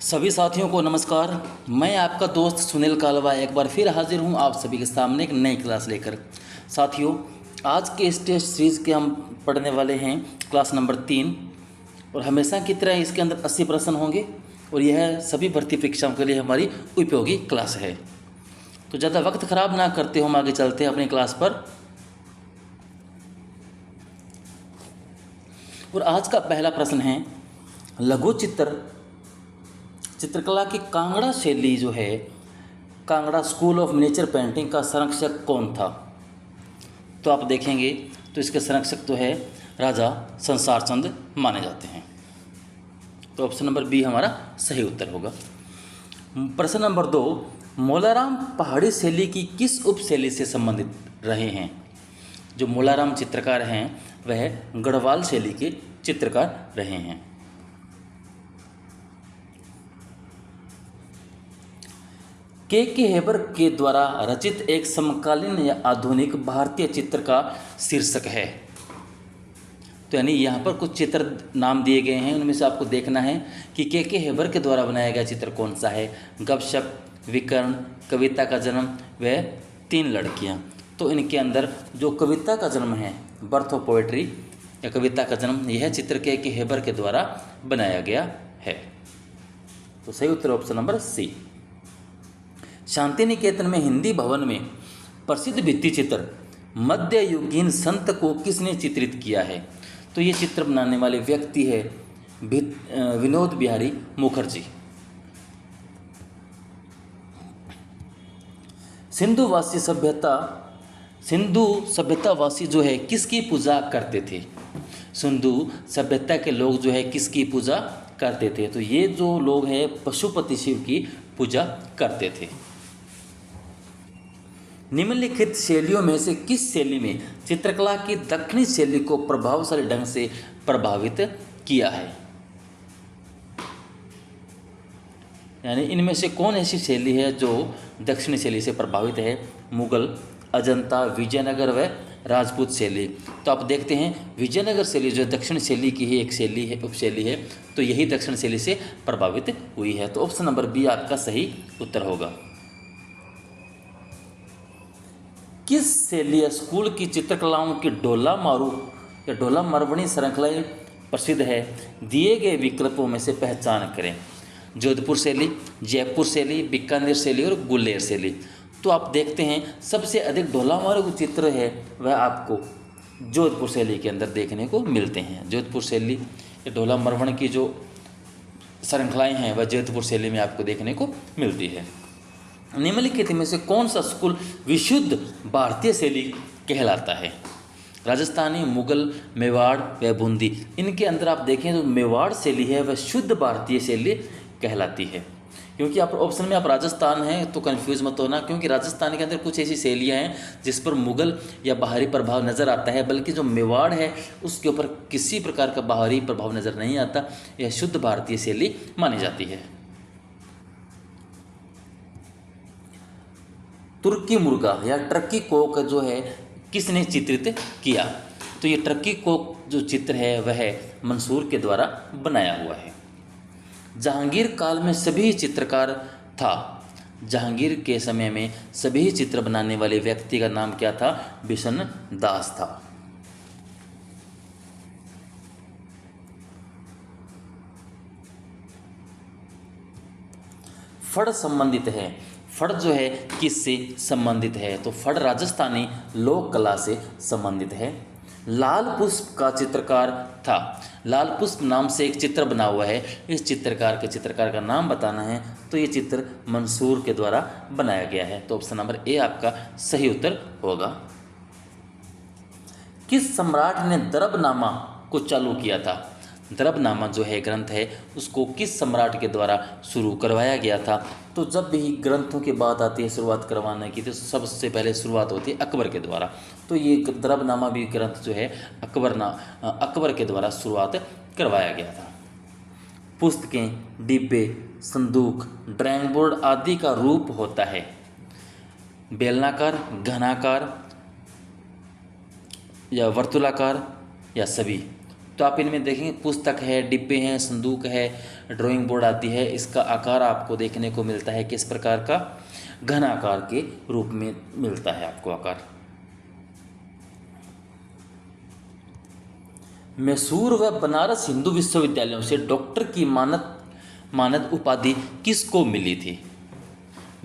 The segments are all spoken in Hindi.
सभी साथियों को नमस्कार। मैं आपका दोस्त सुनील कालवा एक बार फिर हाजिर हूं आप सभी के सामने एक नई क्लास लेकर। साथियों, आज के इस टेस्ट सीरीज़ के हम पढ़ने वाले हैं क्लास नंबर 3 और हमेशा की तरह इसके अंदर 80 प्रश्न होंगे और यह सभी भर्ती परीक्षाओं के लिए हमारी उपयोगी क्लास है। तो ज़्यादा वक्त ख़राब ना करते हम आगे चलते हैं अपनी क्लास पर। और आज का पहला प्रश्न है, लघु चित्रकला की कांगड़ा शैली जो है, Kangra school of miniature painting का संरक्षक कौन था? तो आप देखेंगे तो इसके संरक्षक तो है राजा संसार चंद माने जाते हैं। तो ऑप्शन नंबर बी हमारा सही उत्तर होगा। प्रश्न नंबर 2, मोलाराम पहाड़ी शैली की किस उपशैली से संबंधित रहे हैं? जो मोलाराम चित्रकार हैं वह गढ़वाल शैली के चित्रकार रहे हैं। के हेबर के द्वारा रचित एक समकालीन या आधुनिक भारतीय चित्र का शीर्षक है। तो यानी यहाँ पर कुछ चित्र नाम दिए गए हैं, उनमें से आपको देखना है कि के हेबर के द्वारा बनाया गया चित्र कौन सा है। गपशप, विकर्ण, कविता का जन्म, वह 3 लड़कियाँ। तो इनके अंदर जो कविता का जन्म है, बर्थ ऑफ पोएट्री या कविता का जन्म, यह चित्र के हेबर के द्वारा बनाया गया है। तो सही उत्तर option number C. Shanti Niketan में हिंदी भवन में प्रसिद्ध भित्ति चित्र मध्ययुगीन संत को किसने चित्रित किया है? तो ये चित्र बनाने वाले व्यक्ति है विनोद बिहारी मुखर्जी। सिंधु सभ्यतावासी जो है किसकी पूजा करते थे? सिंधु सभ्यता के लोग जो है किसकी पूजा करते थे? तो ये जो लोग हैं पशुपति शिव की पूजा करते थे। निम्नलिखित शैलियों में से किस शैली में चित्रकला की दक्षिणी शैली को प्रभावशाली ढंग से प्रभावित किया है? यानी इनमें से कौन ऐसी शैली है जो दक्षिणी शैली से प्रभावित है? मुगल, अजंता, विजयनगर व राजपूत शैली। तो आप देखते हैं विजयनगर शैली जो दक्षिण शैली की ही एक शैली है, उपशैली है, तो यही दक्षिण शैली से प्रभावित हुई है। तो ऑप्शन नंबर बी आपका सही उत्तर होगा। किस शैली स्कूल की चित्रकलाओं की ढोला मारू या ढोला मरवणी श्रृंखलाएं प्रसिद्ध है? दिए गए विकल्पों में से पहचान करें। जोधपुर शैली, जयपुर शैली, बीकानेर शैली और गुलेर शैली। तो आप देखते हैं सबसे अधिक ढोला मारू चित्र है वह आपको जोधपुर शैली के अंदर देखने को मिलते हैं। जोधपुर शैली या ढोला मरवण की जो श्रृंखलाएँ हैं वह जोधपुर शैली में आपको देखने को मिलती है। निम्नलिखित में से कौन सा स्कूल विशुद्ध भारतीय शैली कहलाता है? राजस्थानी, मुगल, मेवाड़ व बूंदी। इनके अंदर आप देखें तो मेवाड़ शैली है वह शुद्ध भारतीय शैली कहलाती है। क्योंकि आप ऑप्शन में आप राजस्थान हैं तो कंफ्यूज मत होना, क्योंकि राजस्थान के अंदर कुछ ऐसी शैलियाँ हैं जिस पर मुगल या बाहरी प्रभाव नज़र आता है, बल्कि जो मेवाड़ है उसके ऊपर किसी प्रकार का बाहरी प्रभाव नज़र नहीं आता। यह शुद्ध भारतीय शैली मानी जाती है। तुर्की मुर्गा या टर्की कोक जो है किसने चित्रित किया? तो ये टर्की कोक जो चित्र है वह मंसूर के द्वारा बनाया हुआ है। जहांगीर काल में सभी चित्रकार था। जहांगीर के समय में सभी चित्र बनाने वाले व्यक्ति का नाम क्या था? बिशन दास था। फड़ संबंधित है। फड़ जो है किससे संबंधित है? तो फड़ राजस्थानी लोक कला से संबंधित है। लाल पुष्प का चित्रकार था। लाल पुष्प नाम से एक चित्र बना हुआ है, इस चित्रकार का नाम बताना है तो ये चित्र मंसूर के द्वारा बनाया गया है। तो ऑप्शन नंबर ए आपका सही उत्तर होगा। किस सम्राट ने दरबनामा को चालू किया था? दरबनामा जो है ग्रंथ है उसको किस सम्राट के द्वारा शुरू करवाया गया था? तो जब भी ग्रंथों की बात आती है शुरुआत करवाने की तो सबसे पहले शुरुआत होती है अकबर के द्वारा। तो ये दरबनामा भी ग्रंथ जो है अकबर के द्वारा शुरुआत करवाया गया था। पुस्तकें, डिब्बे, संदूक, ड्राइंग बोर्ड आदि का रूप होता है बेलनाकार, घनाकार या वर्तुलाकार या सभी। तो तो आप इनमें देखेंगे पुस्तक है, डिब्बे हैं, संदूक है, ड्राइंग बोर्ड आती है। इसका आकार आपको देखने को मिलता है किस प्रकार का, घन आकार के रूप में मिलता है आपको आकार। मैसूर व बनारस हिंदू विश्वविद्यालयों से डॉक्टर की मानद उपाधि किसको मिली थी?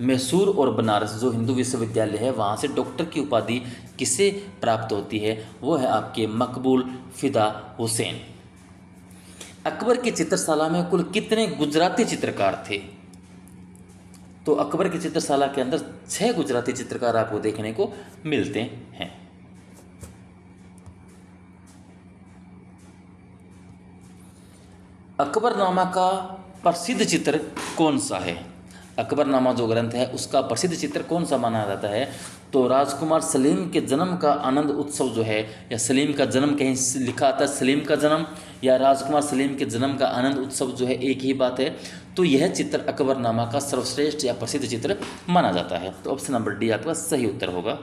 मैसूर और बनारस जो हिंदू विश्वविद्यालय है वहाँ से डॉक्टर की उपाधि किसे प्राप्त होती है? वो है आपके मकबूल फिदा हुसैन। अकबर की चित्रशाला में कुल कितने गुजराती चित्रकार थे? तो अकबर की चित्रशाला के अंदर 6 गुजराती चित्रकार आपको देखने को मिलते हैं। अकबरनामा का प्रसिद्ध चित्र कौन सा है? अकबरनामा जो ग्रंथ है उसका प्रसिद्ध चित्र कौन सा माना जाता है? तो राजकुमार सलीम के जन्म का आनंद उत्सव जो है, या सलीम का जन्म, कहीं लिखा आता है सलीम का जन्म या राजकुमार सलीम के जन्म का आनंद उत्सव जो है एक ही बात है। तो यह चित्र अकबरनामा का सर्वश्रेष्ठ या प्रसिद्ध चित्र माना जाता है। तो ऑप्शन नंबर डी आपका सही उत्तर होगा।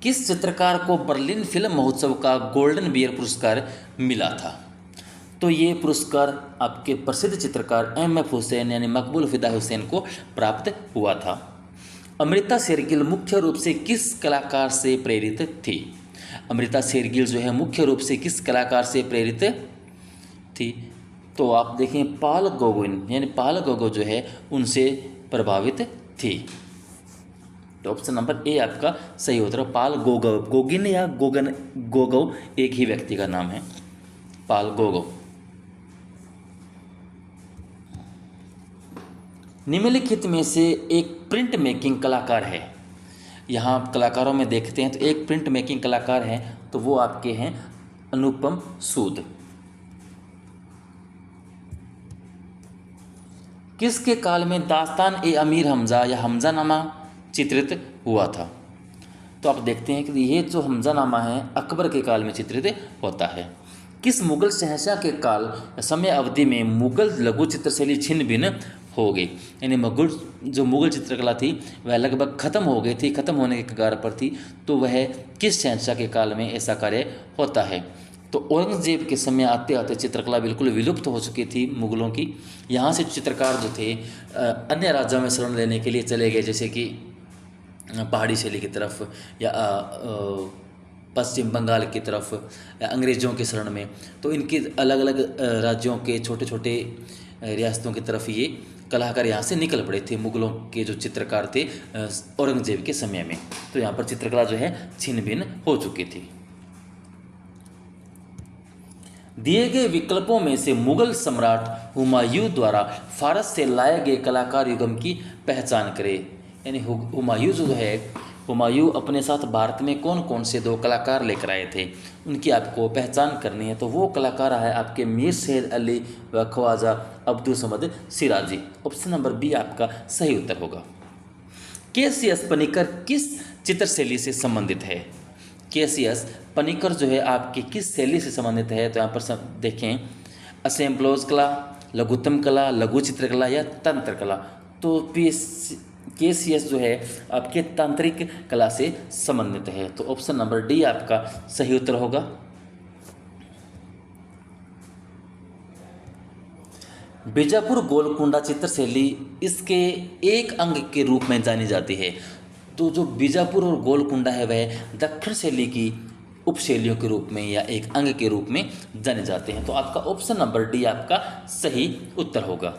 किस चित्रकार को बर्लिन फिल्म महोत्सव का गोल्डन बियर पुरस्कार मिला था? तो ये पुरस्कार आपके प्रसिद्ध चित्रकार एम.एफ. हुसैन यानी मकबूल फिदा हुसैन को प्राप्त हुआ था। अमृता शेरगिल मुख्य रूप से किस कलाकार से प्रेरित थी? अमृता शेरगिल जो है मुख्य रूप से किस कलाकार से प्रेरित थी? तो आप देखें पाल गौगोइन यानी पाल गोगो जो है उनसे प्रभावित थी। तो ऑप्शन नंबर ए आपका सही उत्तर। पाल गोगो, गोगिन या गोगन, गोगो एक ही व्यक्ति का नाम है, पाल गोगो। निम्नलिखित में से एक प्रिंट मेकिंग कलाकार है। यहाँ आप कलाकारों में देखते हैं तो एक प्रिंट मेकिंग कलाकार है, तो वो आपके हैं अनुपम सूद। किसके काल में दास्तान ए अमीर हमजा या हमजानामा चित्रित हुआ था? तो आप देखते हैं कि ये जो हमजानामा है अकबर के काल में चित्रित होता है। किस मुगल शहंशाह के काल समय अवधि में मुगल लघु चित्रशैली छिन्न भिन्न हो गई? यानी मुगल चित्रकला थी वह लगभग खत्म हो गई थी, खत्म होने के कगार पर थी। तो वह किस शहंशाह के काल में ऐसा कार्य होता है? तो औरंगजेब के समय आते आते चित्रकला बिल्कुल विलुप्त हो चुकी थी मुगलों की। यहाँ से चित्रकार जो थे अन्य राज्यों में शरण लेने के लिए चले गए, जैसे कि पहाड़ी शैली की तरफ या पश्चिम बंगाल की तरफ या अंग्रेज़ों के शरण में। तो इनके अलग अलग राज्यों के छोटे छोटे रियासतों की तरफ ये कलाकार यहाँ से निकल पड़े थे मुगलों के जो चित्रकार थे औरंगजेब के समय में। तो यहाँ पर चित्रकला जो है छिन्न भिन्न हो चुकी थी। दिए गए विकल्पों में से मुगल सम्राट हुमायूं द्वारा फारस से लाए गए कलाकार युगम की पहचान करें। यानी हुमायूं जो है, हुमायूं अपने साथ भारत में कौन कौन से 2 कलाकार लेकर आए थे, उनकी आपको पहचान करनी है। तो वो कलाकार है आपके मीर सैयद अली व Khwaja Abdul Samad Siraji. Option number B आपका सही उत्तर होगा। के.सी.एस. पनिकर किस चित्रशैली से संबंधित है? के.सी.एस. पनिकर जो है आपकी किस शैली से संबंधित है? तो यहाँ पर देखें असेंबलोज कला, लघुत्तम कला, लघु चित्रकला या तंत्र कला। तो के.सी.एस. जो है आपके तांत्रिक कला से संबंधित है। तो ऑप्शन नंबर डी आपका सही उत्तर होगा। बीजापुर गोलकुंडा चित्रशैली इसके एक अंग के रूप में जानी जाती है। तो जो बीजापुर और गोलकुंडा है वह दक्षिण शैली की उपशैलियों के रूप में या एक अंग के रूप में जाने जाते हैं। तो आपका ऑप्शन नंबर डी आपका सही उत्तर होगा।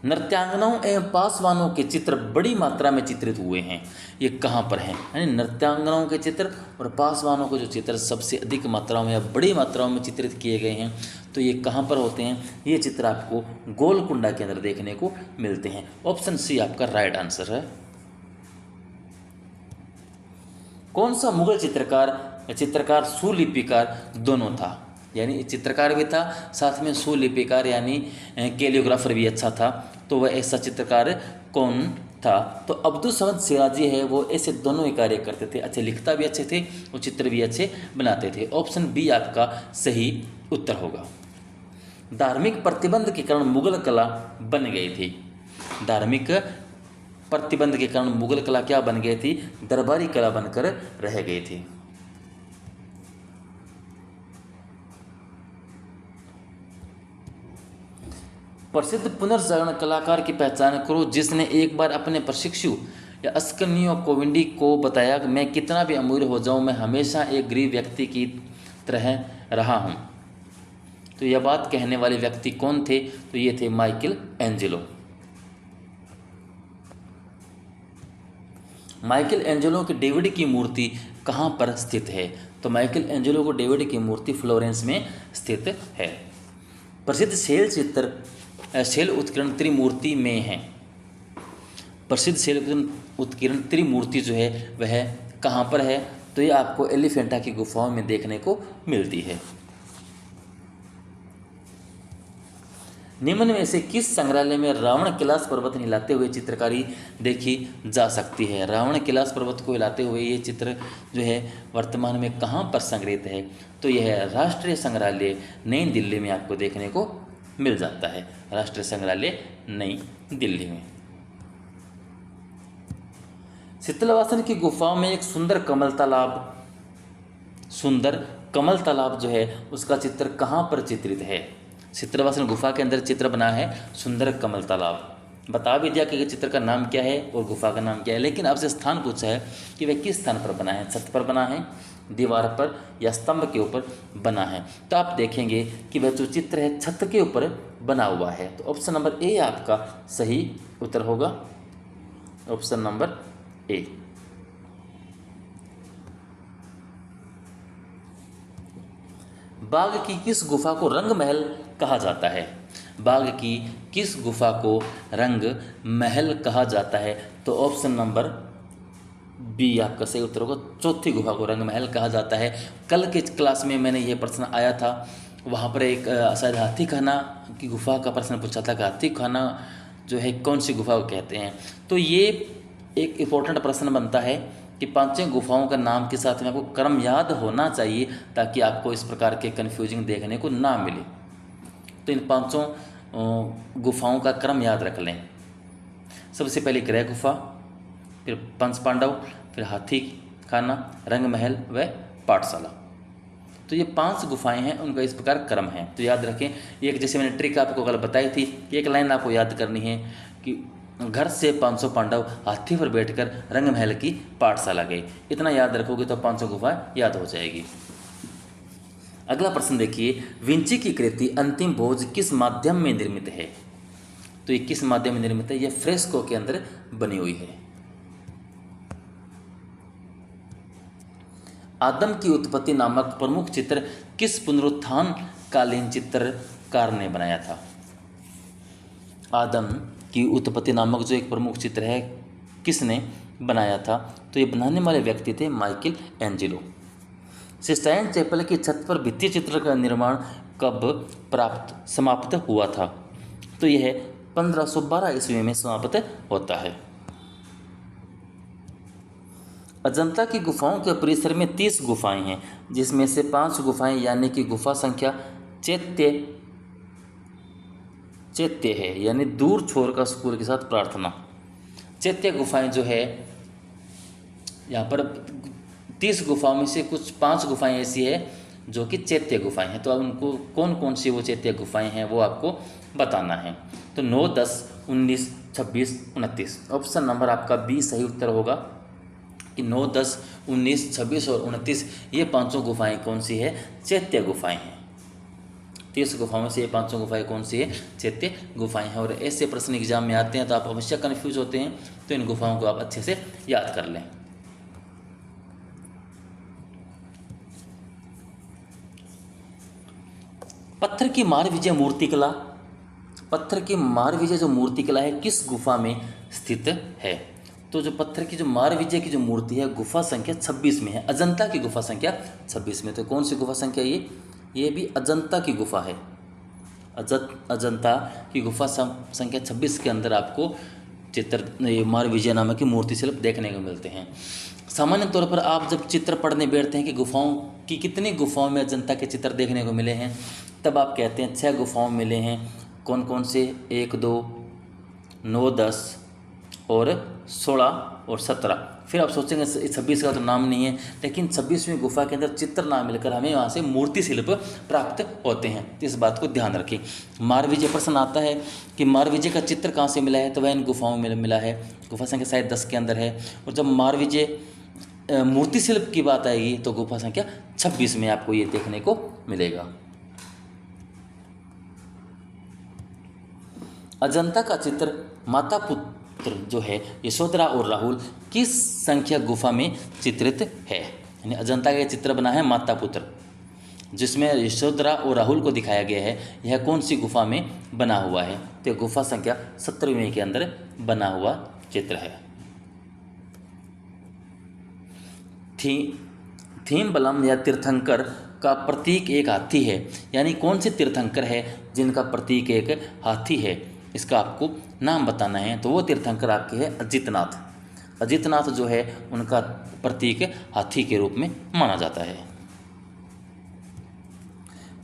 नृत्यांगनाओं एवं पासवानों के चित्र बड़ी मात्रा में चित्रित हुए हैं, ये कहाँ पर हैं? यानी नृत्यांगनाओं के चित्र और पासवानों के जो चित्र सबसे अधिक मात्राओं में या बड़ी मात्राओं में चित्रित किए गए हैं, तो ये कहाँ पर होते हैं? ये चित्र आपको गोलकुंडा के अंदर देखने को मिलते हैं। ऑप्शन सी आपका राइट आंसर है। कौन सा मुगल चित्रकार सुलिपिकार दोनों था? यानी चित्रकार भी था साथ में सुलिपिकार यानी कैलियोग्राफर भी अच्छा था। तो वह ऐसा चित्रकार कौन था? तो अब्दुल समद सिराजी है, वो ऐसे दोनों ही कार्य करते थे, अच्छे लिखता भी अच्छे थे और चित्र भी अच्छे बनाते थे। ऑप्शन बी आपका सही उत्तर होगा। धार्मिक प्रतिबंध के कारण मुगल कला बन गई थी। धार्मिक प्रतिबंध के कारण मुगल कला क्या बन गई थी? दरबारी कला बनकर रह गई थी। प्रसिद्ध पुनर्जागरण कलाकार की पहचान करो जिसने एक बार अपने प्रशिक्षु या अस्कनियो कोविंडी को बताया कि मैं कितना भी अमीर हो जाऊं, मैं हमेशा एक गरीब व्यक्ति की तरह रहा हूं। तो यह बात कहने वाले व्यक्ति कौन थे? तो ये थे माइकल एंजेलो। माइकल एंजेलो की डेविड की मूर्ति कहाँ पर स्थित है? तो माइकल एंजेलो को डेविड की मूर्ति फ्लोरेंस में स्थित है। प्रसिद्ध शैल उत्कीर्ण त्रिमूर्ति में है। प्रसिद्ध शैल उत्कीर्ण त्रिमूर्ति जो है वह कहाँ पर है? तो ये आपको एलिफेंटा की गुफाओं में देखने को मिलती है। निम्न में से किस संग्रहालय में रावण कैलाश पर्वत हिलाते हुए चित्रकारी देखी जा सकती है? रावण कैलाश पर्वत को हिलाते हुए ये चित्र जो है वर्तमान में कहाँ पर संग्रहित है? तो यह है राष्ट्रीय संग्रहालय नई दिल्ली में आपको देखने को मिल जाता है। राष्ट्रीय संग्रहालय नई दिल्ली में। शीतलवासन की गुफाओं में एक सुंदर कमल तालाब जो है उसका चित्र कहाँ पर चित्रित है? शीतलवासन गुफा के अंदर चित्र बना है सुंदर कमल तालाब। बता भी दिया कि चित्र का नाम क्या है और गुफा का नाम क्या है, लेकिन आपसे स्थान पूछा है कि वह किस स्थान पर बना है, छत पर बना है, दीवार पर या स्तंभ के ऊपर बना है। तो आप देखेंगे कि वह जो चित्र है छत के ऊपर बना हुआ है। तो ऑप्शन नंबर ए आपका सही उत्तर होगा, ऑप्शन नंबर ए। बाघ की किस गुफा को रंग महल कहा जाता है? बाघ की किस गुफा को रंग महल कहा जाता है? तो ऑप्शन नंबर बी आपका सही उत्तर होगा, चौथी गुफा को रंग महल कहा जाता है। कल के क्लास में मैंने ये प्रश्न आया था, वहाँ पर एक शायद हाथी खाना की गुफा का प्रश्न पूछा था कि हाथी खाना जो है कौन सी गुफा को कहते हैं। तो ये एक इम्पोर्टेंट प्रश्न बनता है कि पांचों गुफाओं का नाम के साथ में आपको क्रम याद होना चाहिए ताकि आपको इस प्रकार के कन्फ्यूजिंग देखने को ना मिले। तो इन पांचों गुफाओं का क्रम याद रख लें। सबसे पहले ग्रह गुफा, फिर पंच पांडव, फिर हाथी खाना, रंग महल व पाठशाला। तो ये 5 गुफाएं हैं, उनका इस प्रकार क्रम है। तो याद रखें, एक जैसे मैंने ट्रिक आपको कल बताई थी, एक लाइन आपको याद करनी है कि घर से 500 पांडव हाथी पर बैठकर रंग महल की पाठशाला गए। इतना याद रखोगे तो 500 गुफाएं याद हो जाएगी। अगला प्रश्न देखिए, विंची की कृति अंतिम भोज किस माध्यम में निर्मित है? तो ये किस माध्यम में निर्मित है? यह फ्रेस्को के अंदर बनी हुई है। आदम की उत्पत्ति नामक प्रमुख चित्र किस पुनरुत्थान कालीन चित्रकार ने बनाया था? आदम की उत्पत्ति नामक जो एक प्रमुख चित्र है किसने बनाया था? तो ये बनाने वाले व्यक्ति थे माइकल एंजेलो। सिस्टाइन चैपल की छत पर भित्ति चित्र का निर्माण कब समाप्त हुआ था? तो यह 1512 ईस्वी में समाप्त होता है। अजंता की गुफाओं के परिसर में 30 गुफाएं हैं, जिसमें से 5 गुफाएं यानी कि गुफा संख्या चैत्य है, यानी दूर छोर का स्कूल के साथ प्रार्थना। चैत्य गुफाएं जो है यहाँ पर 30 गुफाओं में से कुछ 5 गुफाएं ऐसी है जो कि चैत्य गुफाएं हैं। तो अब उनको कौन कौन सी वो चैत्य गुफाएं हैं वो आपको बताना है। तो 9, 10, 19, 26, 29। ऑप्शन नंबर आपका बी सही उत्तर होगा कि 9, 10, 19, 26 और 29 ये 5 गुफाएं कौन सी है? चैत्य गुफाएं हैं। 30 गुफाओं में से ये 5 गुफाएं कौन सी है? चैत्य गुफाएं हैं। और ऐसे प्रश्न एग्जाम में आते हैं तो आप अवश्य कन्फ्यूज होते हैं, तो इन गुफाओं को आप अच्छे से याद कर लें। पत्थर की मारविजय मूर्तिकला, पत्थर की मारविजय जो मूर्तिकला है किस गुफा में स्थित है? तो जो पत्थर की जो मारविजय की जो मूर्ति है गुफा संख्या 26 में है, अजंता की गुफा संख्या 26 में। तो कौन सी गुफा संख्या ये भी अजंता की गुफा है। अजंता की गुफा संख्या 26 के अंदर आपको चित्र मारविजय नामक की मूर्ति शिल्प देखने को मिलते हैं। सामान्य तौर पर आप जब चित्र पढ़ने बैठते हैं कि गुफाओं की कितनी गुफाओं में अजंता के चित्र देखने को मिले हैं, तब आप कहते हैं 6 गुफाओं में मिले हैं। कौन कौन से? 1, 2, 9, 10 और 16 और 17 फिर आप सोचेंगे 26 का तो नाम नहीं है, लेकिन 26वीं गुफा के अंदर चित्र ना मिलकर हमें वहाँ से मूर्ति शिल्प प्राप्त होते हैं। तो इस बात को ध्यान रखें। मारविजय प्रश्न आता है कि मारविजय का चित्र कहाँ से मिला है, तो वह इन गुफाओं में मिला है। गुफा संख्या शायद 10 के अंदर है। और जब मारविजय मूर्ति शिल्प की बात आएगी तो गुफा संख्या 26 में आपको ये देखने को मिलेगा। अजंता का चित्र माता पुत्र जो है यशोधरा और राहुल किस संख्या गुफा में चित्रित है। यानी अजंता का चित्र बना है माता पुत्र, जिसमें यशोधरा और राहुल को दिखाया गया है, यह कौन सी गुफा में बना हुआ है, तो गुफा संख्या 17वीं के अंदर बना हुआ चित्र है। थीमबलम या तीर्थंकर का प्रतीक एक हाथी है। यानी कौन से तीर्थंकर है जिनका प्रतीक एक हाथी है, इसका आपको नाम बताना है। तो वो तीर्थंकर आपके हैं अजितनाथ। अजितनाथ जो है उनका प्रतीक हाथी के रूप में माना जाता है।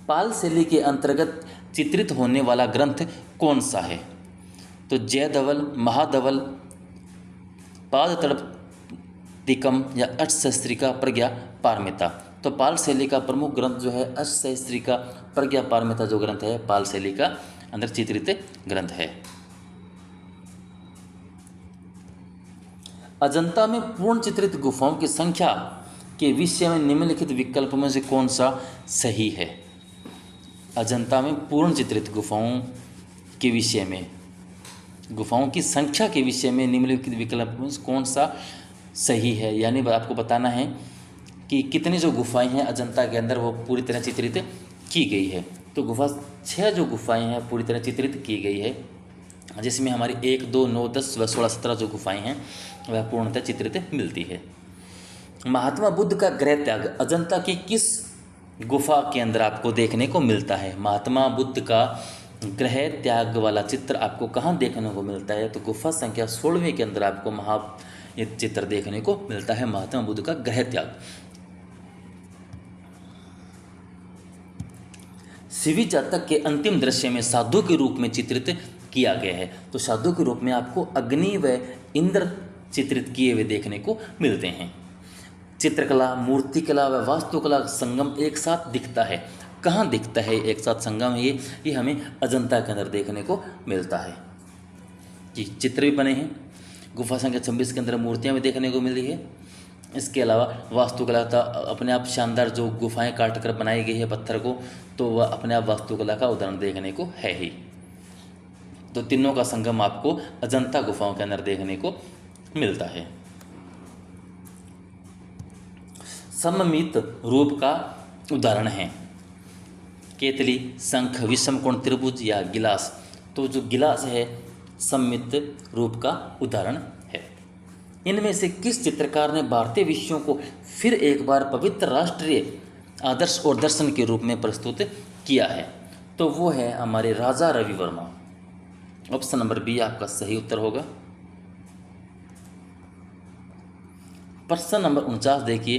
पाल शैली के अंतर्गत चित्रित होने वाला ग्रंथ कौन सा है, तो जयधवल, महाधवल, पादतड़तिकम या अष्टसहस्त्रिका प्रज्ञा पारमिता। तो पाल शैली का प्रमुख ग्रंथ जो है अष्टसहस्त्रिका प्रज्ञा पारमिता जो ग्रंथ है पाल शैली का अंदर चित्रित ग्रंथ है। अजंता में पूर्ण चित्रित गुफाओं की संख्या के विषय में निम्नलिखित विकल्प में से कौन सा सही है। अजंता में पूर्ण चित्रित गुफाओं के विषय में, गुफाओं की संख्या के विषय में निम्नलिखित विकल्प में से कौन सा सही है। यानी आपको बताना है कि कितनी जो गुफाएं हैं अजंता के अंदर वो पूरी तरह चित्रित की गई है। तो गुफा 6 जो गुफाएं हैं पूरी तरह चित्रित की गई है, जिसमें हमारी 1, 2, 9, 10, 16, 17 जो गुफाएं हैं वह पूर्णतः चित्रित मिलती है। महात्मा बुद्ध का गृह त्याग अजंता की किस गुफा के अंदर आपको देखने को मिलता है। महात्मा बुद्ध का गृह त्याग वाला चित्र आपको कहाँ देखने को मिलता है, तो गुफा संख्या 16वीं के अंदर आपको ये चित्र देखने को मिलता है, महात्मा बुद्ध का गृह त्याग। शिवी जातक के अंतिम दृश्य में साधु के रूप में चित्रित किया गया है। तो साधु के रूप में आपको अग्नि व इंद्र चित्रित किए हुए देखने को मिलते हैं। चित्रकला, मूर्तिकला व वास्तुकला संगम एक साथ दिखता है। कहाँ दिखता है एक साथ संगम, ये हमें अजंता के अंदर देखने को मिलता है। जी, चित्र भी बने हैं। गुफा संख्या 26 के अंदर मूर्तियाँ भी देखने को मिली है। इसके अलावा वास्तुकला का अपने आप शानदार जो गुफाएं काट कर बनाई गई है पत्थर को, तो वह अपने आप वास्तुकला का उदाहरण देखने को है ही। तो तीनों का संगम आपको अजंता गुफाओं के अंदर देखने को मिलता है। सममित रूप का उदाहरण है केतली, शंख, विषमकोण त्रिभुज या गिलास। तो जो गिलास है सममित रूप का उदाहरण है। इनमें से किस चित्रकार ने भारतीय विषयों को फिर एक बार पवित्र राष्ट्रीय आदर्श और दर्शन के रूप में प्रस्तुत किया है, तो वो है हमारे Raja Ravi Varma. Option number B आपका सही उत्तर होगा। प्रश्न नंबर 49 देखिए,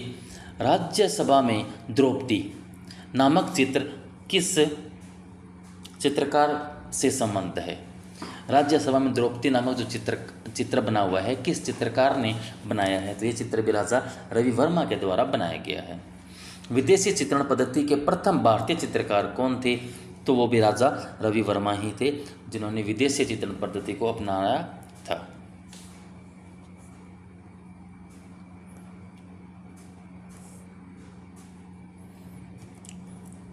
राज्यसभा में द्रौपदी नामक चित्र किस चित्रकार से संबंध है। राज्यसभा में द्रौपदी नामक जो चित्र बना हुआ है किस चित्रकार ने बनाया है, तो ये चित्र भी राजा रवि वर्मा के द्वारा बनाया गया है। विदेशी चित्रण पद्धति के प्रथम भारतीय चित्रकार कौन थे, तो वो भी राजा रवि वर्मा ही थे जिन्होंने विदेशी चित्रण पद्धति को अपनाया था।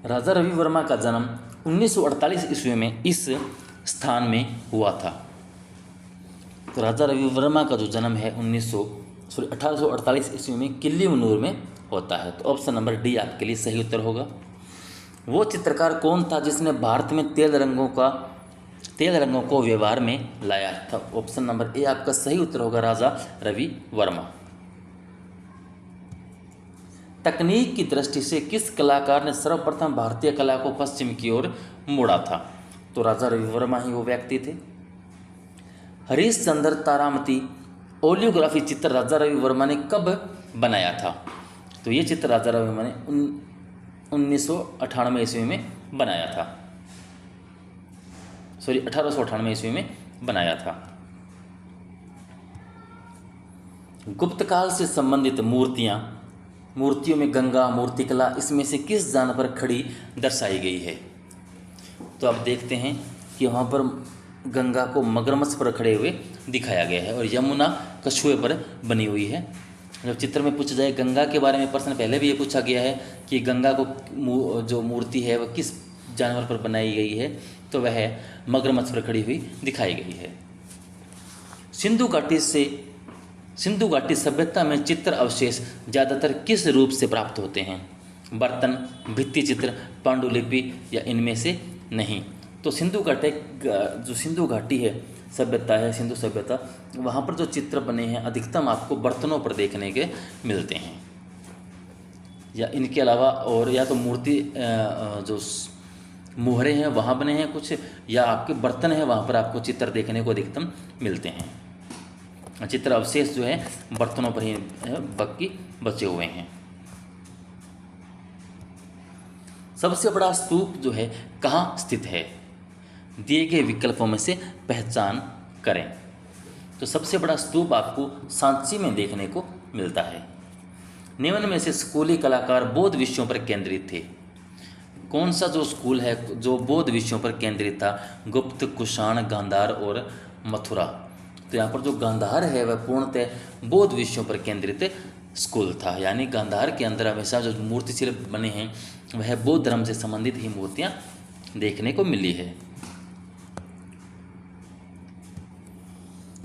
राजा रवि वर्मा का जन्म 1948 ईस्वी में इस स्थान में हुआ था। तो राजा रवि वर्मा का जो जन्म है 1848 ईस्वी में किल्ली मनूर में होता है। तो ऑप्शन नंबर डी आपके लिए सही उत्तर होगा। वो चित्रकार कौन था जिसने भारत में तेल रंगों को व्यवहार में लाया था। ऑप्शन नंबर ए आपका सही उत्तर होगा, राजा रवि वर्मा। तकनीक की दृष्टि से किस कलाकार ने सर्वप्रथम भारतीय कला को पश्चिम की ओर मोड़ा था, तो राजा रवि वर्मा ही वो व्यक्ति थे। हरीश चंद्र तारामती ओलियोग्राफी चित्र राजा रवि वर्मा ने कब बनाया था, तो ये चित्र राजा रवि वर्मा ने 1998 ईस्वी में बनाया था। 1898 ईस्वी में बनाया था। गुप्त काल से संबंधित मूर्तियों में गंगा मूर्तिकला इसमें से किस स्थान पर खड़ी दर्शाई गई है? तो आप देखते हैं कि वहाँ पर गंगा को मगरमच्छ पर खड़े हुए दिखाया गया है और यमुना कछुए पर बनी हुई है। जब चित्र में पूछा जाए गंगा के बारे में प्रश्न पहले भी ये पूछा गया है कि गंगा को जो मूर्ति है वह किस जानवर पर बनाई गई है, तो वह मगरमच्छ पर खड़ी हुई दिखाई गई है। सिंधु घाटी सभ्यता में चित्र अवशेष ज़्यादातर किस रूप से प्राप्त होते हैं? बर्तन, भित्ति चित्र, पांडुलिपि या इनमें से नहीं? तो सिंधु घाटी है सभ्यता है, सिंधु सभ्यता, वहाँ पर जो चित्र बने हैं अधिकतम आपको बर्तनों पर देखने के मिलते हैं, या इनके अलावा और या तो मूर्ति जो मुहरे हैं वहाँ बने हैं कुछ, या आपके बर्तन हैं वहाँ पर आपको चित्र देखने को अधिकतम मिलते हैं। चित्र अवशेष जो है बर्तनों पर ही बाकी बचे हुए हैं। सबसे बड़ा स्तूप जो है कहाँ स्थित है? दिए गए विकल्पों में से पहचान करें। तो सबसे बड़ा स्तूप आपको सांची में देखने को मिलता है। निम्न में से स्कूली कलाकार बौद्ध विषयों पर केंद्रित थे। कौन सा जो स्कूल है जो बौद्ध विषयों पर केंद्रित था? गुप्त, कुषाण, गांधार और मथुरा। तो यहाँ पर जो गांधार है वह पूर्णतः बौद्ध विषयों पर केंद्रित स्कूल था, यानी गांधार के अंदर हमेशा जो मूर्ति शिल्प बने हैं वह बौद्ध धर्म से संबंधित ही मूर्तियाँ देखने को मिली है।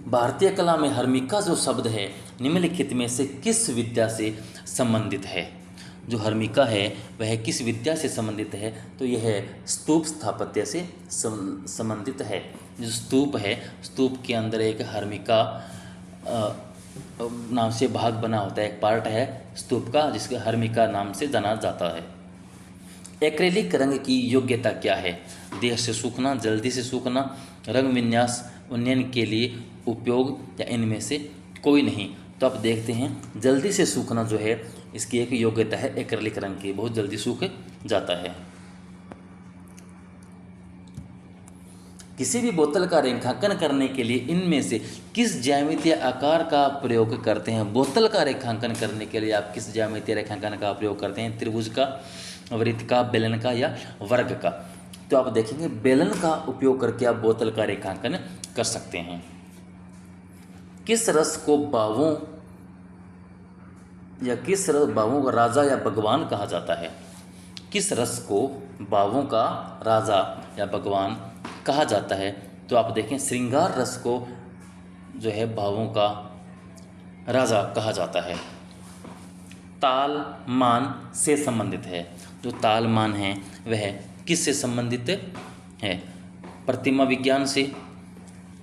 भारतीय कला में हर्मिका जो शब्द है निम्नलिखित में से किस विद्या से संबंधित है? जो हर्मिका है वह किस विद्या से संबंधित है? तो यह स्तूप स्थापत्य से संबंधित है। जो स्तूप है, स्तूप के अंदर एक हर्मिका नाम से भाग बना होता है, एक पार्ट है स्तूप का जिसके हर्मिका नाम से जाना जाता है। एक्रेलिक रंग की योग्यता क्या है? देर से सूखना, जल्दी से सूखना, रंग विन्यास, उन्नयन के लिए उपयोग या इनमें से कोई नहीं? तो आप देखते हैं जल्दी से सूखना जो है इसकी एक योग्यता है एक्रेलिक रंग की, बहुत जल्दी सूख जाता है। किसी भी बोतल का रेखांकन करने के लिए इनमें से किस ज्यामितीय आकार का प्रयोग करते हैं? बोतल का रेखांकन करने के लिए आप किस ज्यामितीय रेखांकन का प्रयोग करते हैं? त्रिभुज का, वृत्त का, बेलन का या वर्ग का? तो आप देखेंगे बेलन का उपयोग करके आप बोतल का रेखांकन कर सकते हैं। किस रस को बावों का राजा या भगवान कहा जाता है? किस रस को बावों का राजा या भगवान कहा जाता है? तो आप देखें श्रृंगार रस को जो है भावों का राजा कहा जाता है। ताल मान से संबंधित है। जो ताल मान है वह किस से संबंधित है? प्रतिमा विज्ञान से,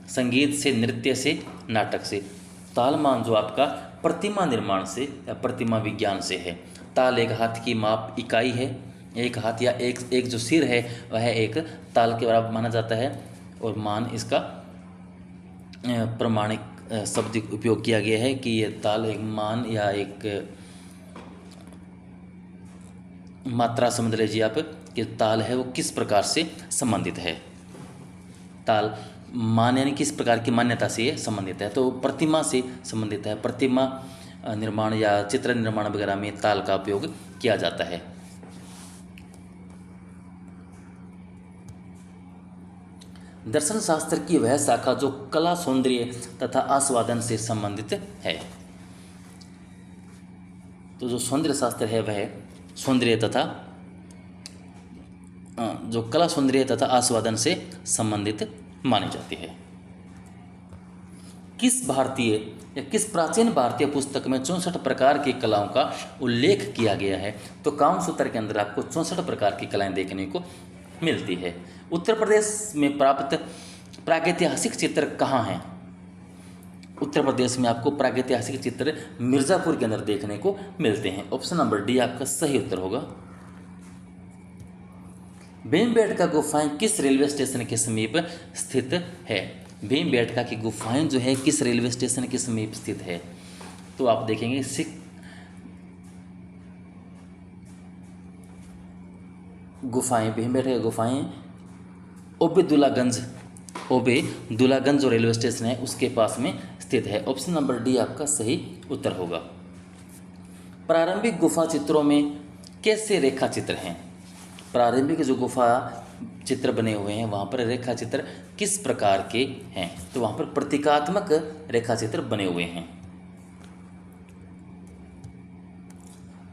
संगीत से, नृत्य से, नाटक से? ताल मान जो आपका प्रतिमा निर्माण से या प्रतिमा विज्ञान से है। ताल एक हाथ की माप इकाई है, एक हाथ या एक जो सिर है वह एक ताल के बराबर माना जाता है, और मान इसका प्रमाणिक शब्द उपयोग किया गया है कि ये ताल एक मान या एक मात्रा समझ लीजिए आप कि ताल है वो किस प्रकार से संबंधित है। ताल मान यानी किस प्रकार की मान्यता से ये संबंधित है, तो प्रतिमा से संबंधित है। प्रतिमा निर्माण या चित्र निर्माण वगैरह में ताल का उपयोग किया जाता है। दर्शन शास्त्र की वह शाखा जो कला, सौंदर्य तथा आस्वादन से संबंधित है। तो जो सौंदर्य शास्त्र है वह सौंदर्य तथा जो कला, सौंदर्य तथा आस्वादन से संबंधित मानी जाती है। किस भारतीय या किस प्राचीन भारतीय पुस्तक में 64 प्रकार की कलाओं का उल्लेख किया गया है? तो कामसूत्र के अंदर आपको 64 प्रकार की कलाएं देखने को मिलती है। उत्तर प्रदेश में प्राप्त प्रागैतिहासिक चित्र कहाँ हैं? उत्तर प्रदेश में आपको प्रागैतिहासिक चित्र मिर्ज़ापुर के अंदर देखने को मिलते हैं। ऑप्शन नंबर डी आपका सही उत्तर होगा। भीमबेटका गुफाएं किस रेलवे स्टेशन के समीप स्थित है? भीमबेटका की गुफाएं जो है किस रेलवे स्टेशन के समीप स्थित है? तो आप देखेंगे भीमबेटका गुफाएं ओबेदुल्लागंज जो रेलवे स्टेशन है उसके पास में स्थित है। ऑप्शन नंबर डी आपका सही उत्तर होगा। प्रारंभिक गुफा चित्रों में कैसे रेखा चित्र हैं? प्रारंभिक जो गुफा चित्र बने हुए हैं वहाँ पर रेखा चित्र किस प्रकार के हैं? तो वहाँ पर प्रतीकात्मक रेखा चित्र बने हुए हैं।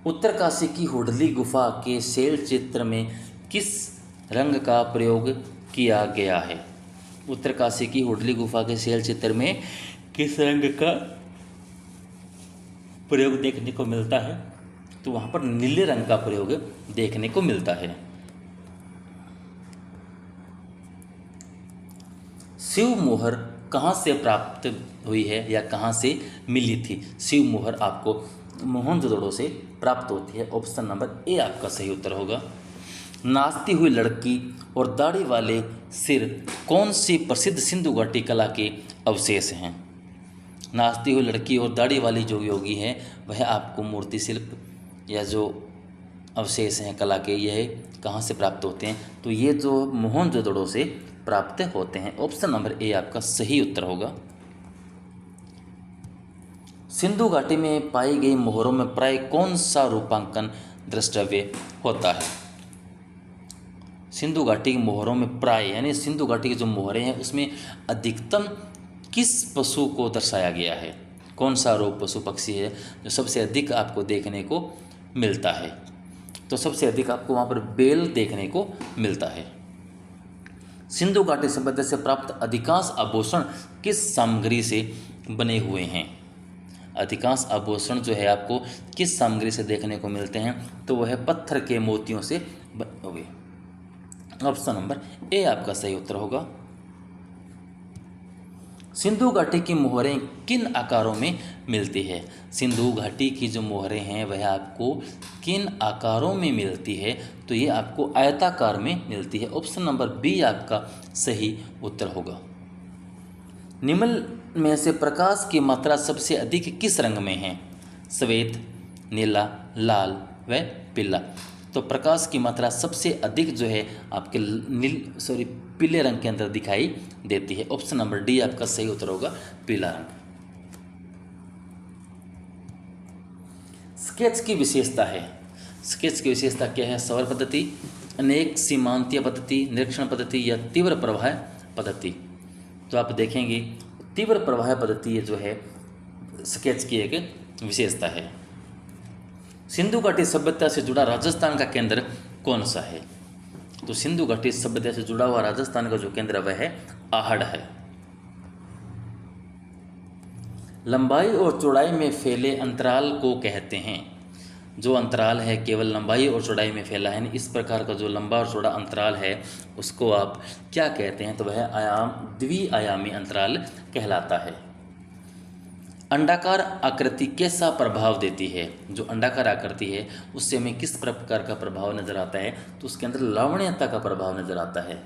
उत्तरकाशी की हुडली गुफा के शैल चित्र में किस रंग का प्रयोग किया गया है? उत्तरकाशी की हुडली गुफा के शैल चित्र में किस रंग का प्रयोग देखने को मिलता है? तो वहाँ पर नीले रंग का प्रयोग देखने को मिलता है। शिव मोहर कहाँ से प्राप्त हुई है या कहाँ से मिली थी? शिव मोहर आपको मोहनजोदड़ो से प्राप्त होती है। ऑप्शन नंबर ए आपका सही उत्तर होगा। नाचती हुई लड़की और दाढ़ी वाले सिर कौन सी प्रसिद्ध सिंधु घाटी कला के अवशेष हैं? नाचती हुई लड़की और दाढ़ी वाली जो योगी हैं वह आपको मूर्ति शिल्प या जो अवशेष हैं कला के, यह कहाँ से प्राप्त होते हैं? तो ये जो मोहनजोदड़ो से प्राप्त होते हैं। ऑप्शन नंबर ए आपका सही उत्तर होगा। सिंधु घाटी में पाई गई मोहरों में प्राय कौन सा रूपांकन द्रष्टव्य होता है? सिंधु घाटी की मोहरों में प्राय यानी सिंधु घाटी की जो मोहरें हैं उसमें अधिकतम किस पशु को दर्शाया गया है? कौन सा रोग पशु पक्षी है जो सबसे अधिक आपको देखने को मिलता है? तो सबसे अधिक आपको वहाँ पर बेल देखने को मिलता है। सिंधु घाटी सभ्यता से प्राप्त अधिकांश आभूषण किस सामग्री से बने हुए हैं? अधिकांश आभूषण जो है आपको किस सामग्री से देखने को मिलते हैं? तो वह पत्थर के मोतियों से बने हुए। ऑप्शन नंबर ए आपका सही उत्तर होगा। सिंधु घाटी की मोहरें किन आकारों में मिलती है? सिंधु घाटी की जो मोहरें हैं वह आपको किन आकारों में मिलती है? तो ये आपको आयताकार में मिलती है। ऑप्शन नंबर बी आपका सही उत्तर होगा। निम्न में से प्रकाश की मात्रा सबसे अधिक किस रंग में है? श्वेत, नीला, लाल व पीला। तो प्रकाश की मात्रा सबसे अधिक जो है आपके पीले रंग के अंदर दिखाई देती है। ऑप्शन नंबर डी आपका सही उत्तर होगा, पीला रंग। स्केच की विशेषता है। स्केच की विशेषता क्या है? सौर पद्धति, अनेक सीमांतीय पद्धति, निरीक्षण पद्धति या तीव्र प्रवाह पद्धति। तो आप देखेंगे तीव्र प्रवाह पद्धति ये जो है स्केच की एक विशेषता है। सिंधु घाटी सभ्यता से जुड़ा राजस्थान का केंद्र कौन सा है? तो सिंधु घाटी सभ्यता से जुड़ा हुआ राजस्थान का जो केंद्र वह है आहड़ है। लंबाई और चौड़ाई में फैले अंतराल को कहते हैं। जो अंतराल है केवल लंबाई और चौड़ाई में फैला है, इस प्रकार का जो लंबा और चौड़ा अंतराल है उसको आप क्या कहते हैं? तो वह द्विआयामी अंतराल कहलाता है। अंडाकार आकृति कैसा प्रभाव देती है? जो अंडाकार आकृति है उससे हमें किस प्रकार का प्रभाव नजर आता है? तो उसके अंदर लावण्यता का प्रभाव नजर आता है।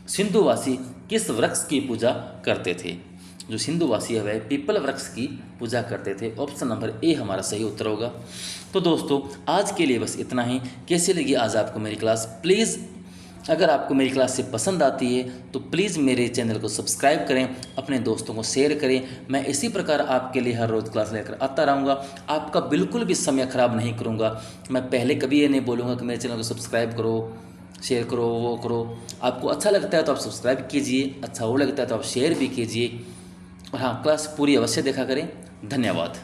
सिंधुवासी किस वृक्ष की पूजा करते थे? जो सिंधुवासी है वह पीपल वृक्ष की पूजा करते थे। ऑप्शन नंबर ए हमारा सही उत्तर होगा। तो दोस्तों आज के लिए बस इतना ही। कैसी लगी आज आपको मेरी क्लास? प्लीज़ अगर आपको मेरी क्लास से पसंद आती है तो प्लीज़ मेरे चैनल को सब्सक्राइब करें, अपने दोस्तों को शेयर करें। मैं इसी प्रकार आपके लिए हर रोज़ क्लास लेकर आता रहूँगा। आपका बिल्कुल भी समय ख़राब नहीं करूँगा। मैं पहले कभी ये नहीं बोलूँगा कि मेरे चैनल को सब्सक्राइब करो, शेयर करो, वो करो। आपको अच्छा लगता है तो आप सब्सक्राइब कीजिए, अच्छा वो लगता है तो आप शेयर भी कीजिए। और हाँ, क्लास पूरी अवश्य देखा करें। धन्यवाद।